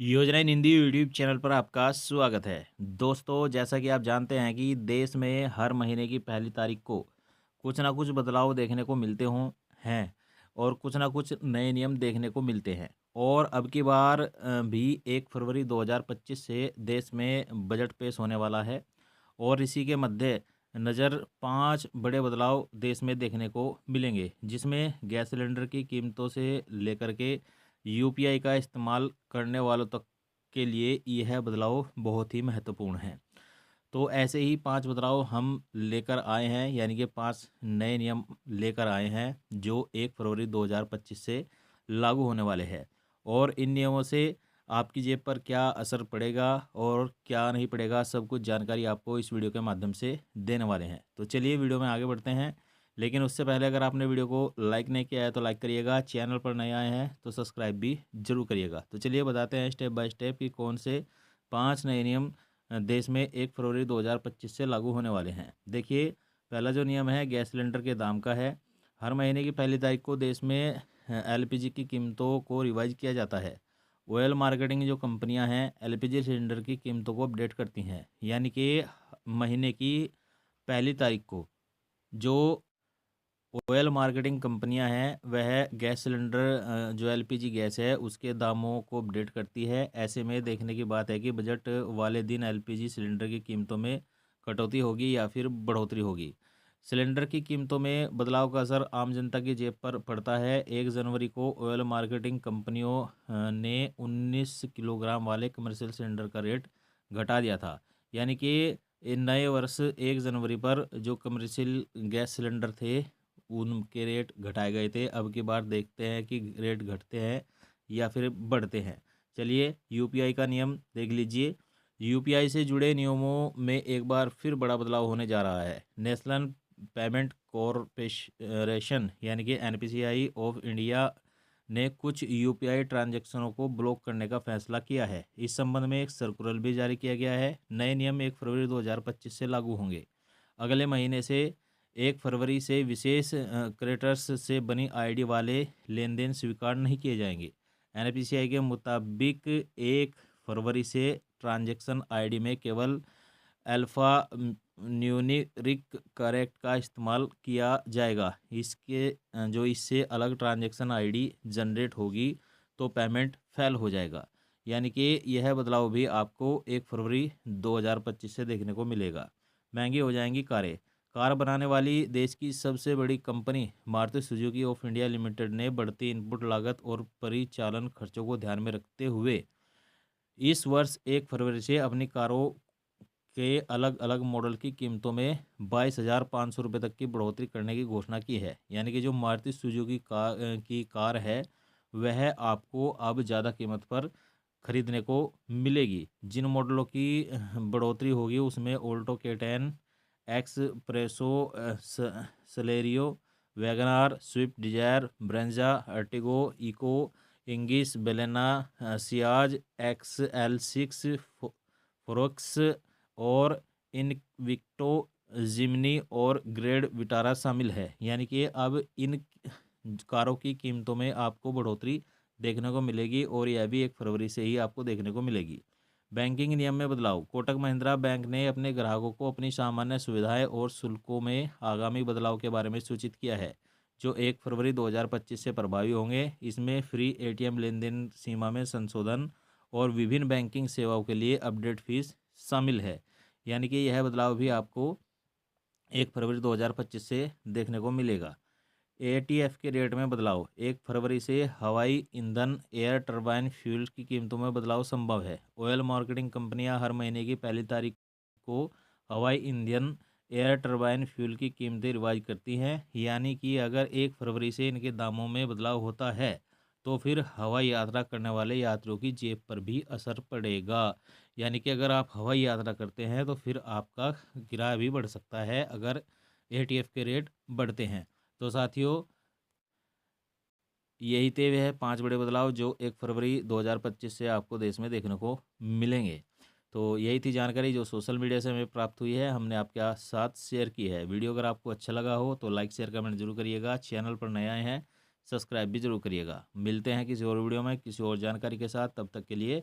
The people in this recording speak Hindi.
योजना इन हिंदी यूट्यूब चैनल पर आपका स्वागत है। दोस्तों, जैसा कि आप जानते हैं कि देश में हर महीने की पहली तारीख को कुछ ना कुछ बदलाव देखने को मिलते हों हैं और कुछ ना कुछ नए नियम देखने को मिलते हैं। और अब की बार भी 1 फरवरी 2025 से देश में बजट पेश होने वाला है और इसी के मध्य नज़र 5 बड़े बदलाव देश में देखने को मिलेंगे, जिसमें गैस सिलेंडर की कीमतों से लेकर के यूपीआई का इस्तेमाल करने वालों तक के लिए यह बदलाव बहुत ही महत्वपूर्ण है। तो ऐसे ही 5 बदलाव हम लेकर आए हैं, यानी कि 5 नए नियम लेकर आए हैं जो 1 फरवरी 2025 से लागू होने वाले हैं। और इन नियमों से आपकी जेब पर क्या असर पड़ेगा और क्या नहीं पड़ेगा, सब कुछ जानकारी आपको इस वीडियो के माध्यम से देने वाले हैं। तो चलिए वीडियो में आगे बढ़ते हैं। लेकिन उससे पहले अगर आपने वीडियो को लाइक नहीं किया है तो लाइक करिएगा, चैनल पर नए आए हैं तो सब्सक्राइब भी जरूर करिएगा। तो चलिए बताते हैं स्टेप बाय स्टेप कि कौन से 5 नए नियम देश में 1 फरवरी 2025 से लागू होने वाले हैं। देखिए, पहला जो नियम है गैस सिलेंडर के दाम का है। हर महीने की पहली तारीख को देश में एलपीजी की कीमतों को रिवाइज किया जाता है। ऑयल मार्केटिंग जो कंपनियां हैं एलपीजी सिलेंडर की कीमतों को अपडेट करती हैं, यानी कि महीने की पहली तारीख को जो ऑयल मार्केटिंग कंपनियां हैं वह गैस सिलेंडर जो एलपीजी गैस है उसके दामों को अपडेट करती है। ऐसे में देखने की बात है कि बजट वाले दिन एलपीजी सिलेंडर की कीमतों में कटौती होगी या फिर बढ़ोतरी होगी। सिलेंडर की कीमतों में बदलाव का असर आम जनता की जेब पर पड़ता है। 1 जनवरी को ऑयल मार्केटिंग कंपनियों ने 19 किलोग्राम वाले कमर्शियल सिलेंडर का रेट घटा दिया था, यानी कि नए वर्ष 1 जनवरी पर जो कमर्शियल गैस सिलेंडर थे उनके रेट घटाए गए थे। अब की बार देखते हैं कि रेट घटते हैं या फिर बढ़ते हैं। चलिए यूपीआई का नियम देख लीजिए। यूपीआई से जुड़े नियमों में एक बार फिर बड़ा बदलाव होने जा रहा है। नेशनल पेमेंट कॉरपोरेशन यानी कि एनपीसीआई ऑफ इंडिया ने कुछ यूपीआई ट्रांजैक्शनों को ब्लॉक करने का फैसला किया है। इस संबंध में एक सर्कुलर भी जारी किया गया है। नए नियम 1 फरवरी 2025 से लागू होंगे। अगले महीने से 1 फरवरी से विशेष क्रेडिटर्स से बनी आईडी वाले लेन देन स्वीकार नहीं किए जाएंगे। एनपीसीआई के मुताबिक 1 फरवरी से ट्रांजैक्शन आईडी में केवल अल्फ़ा न्यूमेरिक करेक्ट का इस्तेमाल किया जाएगा। इसके जो इससे अलग ट्रांजैक्शन आईडी जनरेट होगी तो पेमेंट फेल हो जाएगा। यानी कि यह बदलाव भी आपको 1 फरवरी 2025 से देखने को मिलेगा। महंगी हो जाएंगी कारें। कार बनाने वाली देश की सबसे बड़ी company Maruti Suzuki of India limited ने बढ़ती इनपुट लागत और परिचालन खर्चों को ध्यान में रखते हुए इस वर्ष 1 फरवरी से अपनी कारों के अलग अलग मॉडल की कीमतों में 22,500 रुपये तक की बढ़ोतरी करने की घोषणा की है। यानी कि जो मारुति सुजुकी की कार है वह आपको अब ज़्यादा कीमत पर खरीदने को मिलेगी। जिन मॉडलों की बढ़ोतरी होगी उसमें ऑल्टो के10, S-Presso, Celerio, WagonR, Swift Dzire, Brezza, Ertiga, Eeco, इंगिस, बेलेना, सियाज, XL6, फोरक्स और इनविक्टो, जिमनी और ग्रेड विटारा शामिल है। यानी कि अब इन कारों की कीमतों में आपको बढ़ोतरी देखने को मिलेगी और यह भी 1 फरवरी से ही आपको देखने को मिलेगी। बैंकिंग नियम में बदलाव। कोटक महिंद्रा बैंक ने अपने ग्राहकों को अपनी सामान्य सुविधाएं और शुल्कों में आगामी बदलाव के बारे में सूचित किया है, जो 1 फरवरी 2025 से प्रभावी होंगे। इसमें फ्री एटीएम लेन देन सीमा में संशोधन और विभिन्न बैंकिंग सेवाओं के लिए अपडेट फीस शामिल है। यानी कि यह बदलाव भी आपको 1 फरवरी 2025 से देखने को मिलेगा। एटीएफ के रेट में बदलाव। 1 फरवरी से हवाई ईंधन एयर टरबाइन फ्यूल की कीमतों में बदलाव संभव है। ऑयल मार्केटिंग कंपनियां हर महीने की पहली तारीख को हवाई ईंधन एयर टरबाइन फ्यूल की कीमतें रिवाइज करती हैं। यानी कि अगर 1 फरवरी से इनके दामों में बदलाव होता है तो फिर हवाई यात्रा करने वाले यात्रियों की जेब पर भी असर पड़ेगा। यानी कि अगर आप हवाई यात्रा करते हैं तो फिर आपका किराया भी बढ़ सकता है अगर एटीएफ के रेट बढ़ते हैं। तो साथियों, यही थे वह 5 बड़े बदलाव जो 1 फरवरी 2025 से आपको देश में देखने को मिलेंगे। तो यही थी जानकारी जो सोशल मीडिया से हमें प्राप्त हुई है, हमने आपके साथ शेयर की है। वीडियो अगर आपको अच्छा लगा हो तो लाइक शेयर कमेंट जरूर करिएगा। चैनल पर नए आए हैं सब्सक्राइब भी जरूर करिएगा। मिलते हैं किसी और वीडियो में किसी और जानकारी के साथ, तब तक के लिए